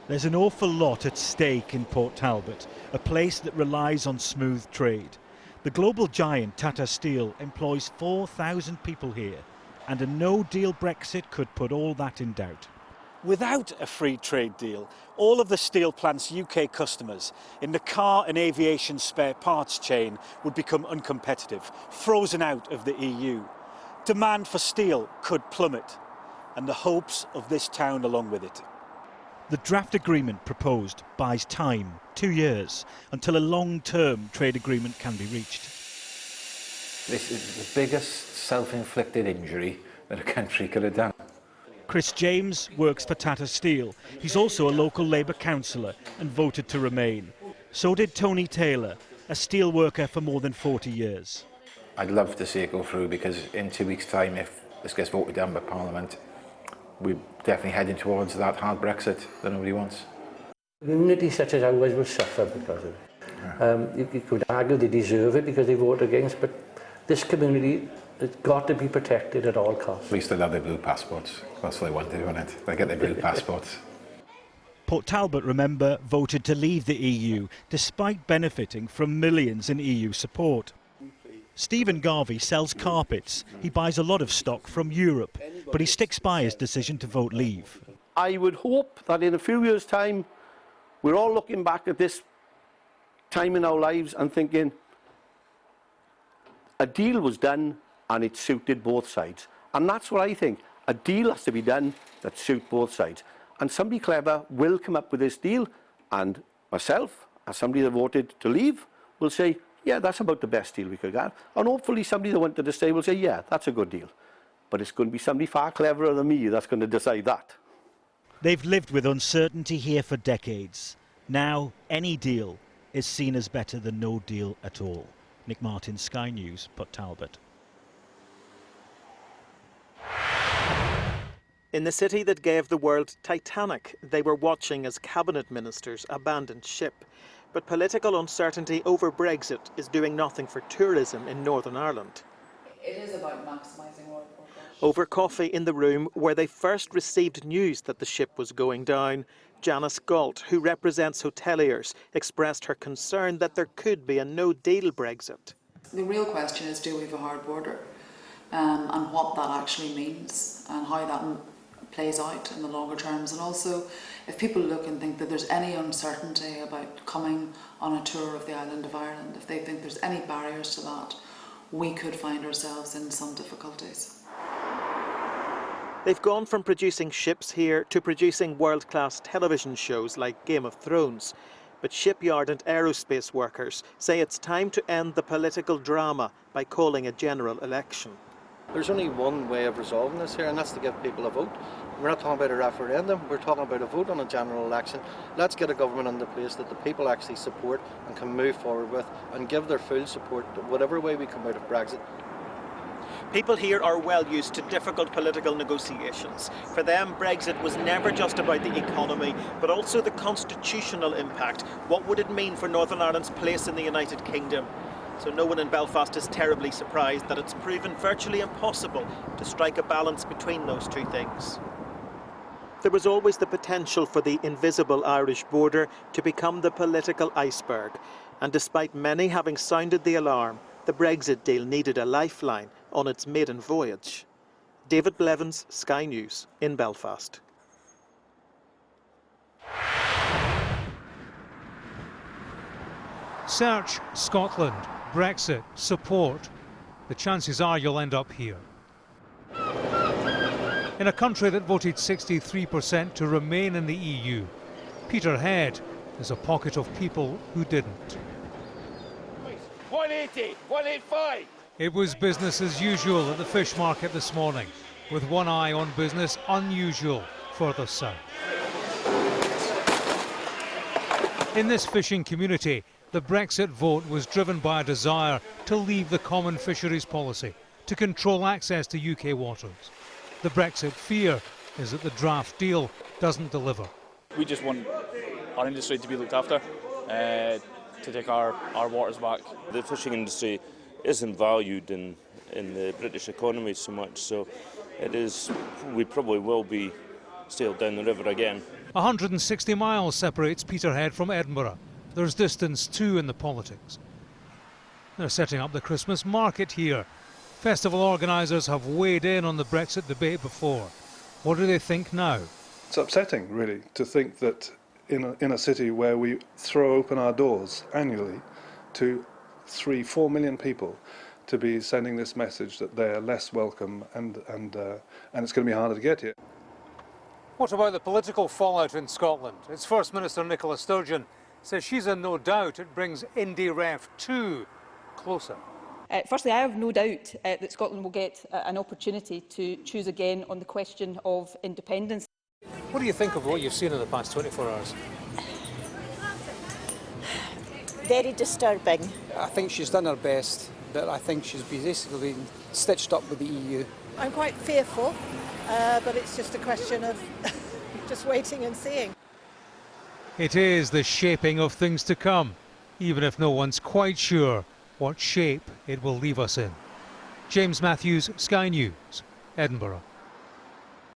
There's an awful lot at stake in Port Talbot, a place that relies on smooth trade. The global giant Tata Steel employs 4,000 people here, and a no-deal Brexit could put all that in doubt. Without a free trade deal, all of the steel plant's UK customers in the car and aviation spare parts chain would become uncompetitive, frozen out of the EU. Demand for steel could plummet, and the hopes of this town along with it. The draft agreement proposed buys time, 2 years, until a long-term trade agreement can be reached. This is the biggest self-inflicted injury that a country could have done. Chris James works for Tata Steel. He's also a local Labour councillor and voted to remain. So did Tony Taylor, a steel worker for more than 40 years. I'd love to see it go through, because in 2 weeks' time, if this gets voted down by Parliament, we're definitely heading towards that hard Brexit that nobody wants. Communities such as ours will suffer because of it. You could argue they deserve it because they vote against, but this community has got to be protected at all costs. At least they'll have their blue passports. That's what they want to do, isn't it? They get their blue passports. Port Talbot, remember, voted to leave the EU despite benefiting from millions in EU support. Stephen Garvey sells carpets. He buys a lot of stock from Europe, but he sticks by his decision to vote leave. I would hope that in a few years' time, we're all looking back at this time in our lives and thinking, a deal was done and it suited both sides. And that's what I think. A deal has to be done that suits both sides. And somebody clever will come up with this deal, and myself, as somebody that voted to leave, will say, yeah, that's about the best deal we could get. And hopefully somebody that wanted to stay will say, yeah, that's a good deal. But it's going to be somebody far cleverer than me that's going to decide that. They've lived with uncertainty here for decades. Now, any deal is seen as better than no deal at all. Nick Martin, Sky News, Port Talbot. In the city that gave the world Titanic, they were watching as cabinet ministers abandoned ship. But political uncertainty over Brexit is doing nothing for tourism in Northern Ireland. It is about maximising oil progress. Over coffee in the room where they first received news that the ship was going down, Janice Galt, who represents hoteliers, expressed her concern that there could be a no-deal Brexit. The real question is, do we have a hard border? And what that actually means and how that plays out in the longer terms. And also, if people look and think that there's any uncertainty about coming on a tour of the island of Ireland, if they think there's any barriers to that, we could find ourselves in some difficulties. They've gone from producing ships here to producing world-class television shows like Game of Thrones. But shipyard and aerospace workers say it's time to end the political drama by calling a general election. There's only one way of resolving this here, and that's to give people a vote. We're not talking about a referendum, we're talking about a vote on a general election. Let's get a government into place that the people actually support and can move forward with, and give their full support to whatever way we come out of Brexit. People here are well used to difficult political negotiations. For them, Brexit was never just about the economy, but also the constitutional impact. What would it mean for Northern Ireland's place in the United Kingdom? So no one in Belfast is terribly surprised that it's proven virtually impossible to strike a balance between those two things. There was always the potential for the invisible Irish border to become the political iceberg. And despite many having sounded the alarm, the Brexit deal needed a lifeline on its maiden voyage. David Blevins, Sky News, in Belfast. Search Scotland, Brexit, support. The chances are you'll end up here. In a country that voted 63% to remain in the EU, Peterhead is a pocket of people who didn't. 180, 185. It was business as usual at the fish market this morning, with one eye on business unusual further south. In this fishing community, the Brexit vote was driven by a desire to leave the common fisheries policy, to control access to UK waters. The Brexit fear is that the draft deal doesn't deliver. We just want our industry to be looked after, to take our waters back. The fishing industry isn't valued in the British economy so much, so it is. We probably will be sailed down the river again. 160 miles separates Peterhead from Edinburgh. There's distance too in the politics. They're setting up the Christmas market here. Festival organisers have weighed in on the Brexit debate before. What do they think now? It's upsetting, really, to think that in a city where we throw open our doors annually to 3-4 million people, to be sending this message that they're less welcome and it's going to be harder to get here. What about the political fallout in Scotland? Its First Minister Nicola Sturgeon says she's in no doubt it brings Indy Ref 2 closer. Firstly, I have no doubt that Scotland will get an opportunity to choose again on the question of independence. What do you think of what you've seen in the past 24 hours? Very disturbing. I think she's done her best, but I think she's basically been stitched up with the EU. I'm quite fearful, but it's just a question of just waiting and seeing. It is the shaping of things to come, even if no one's quite sure what shape it will leave us in. James Matthews, Sky News, Edinburgh.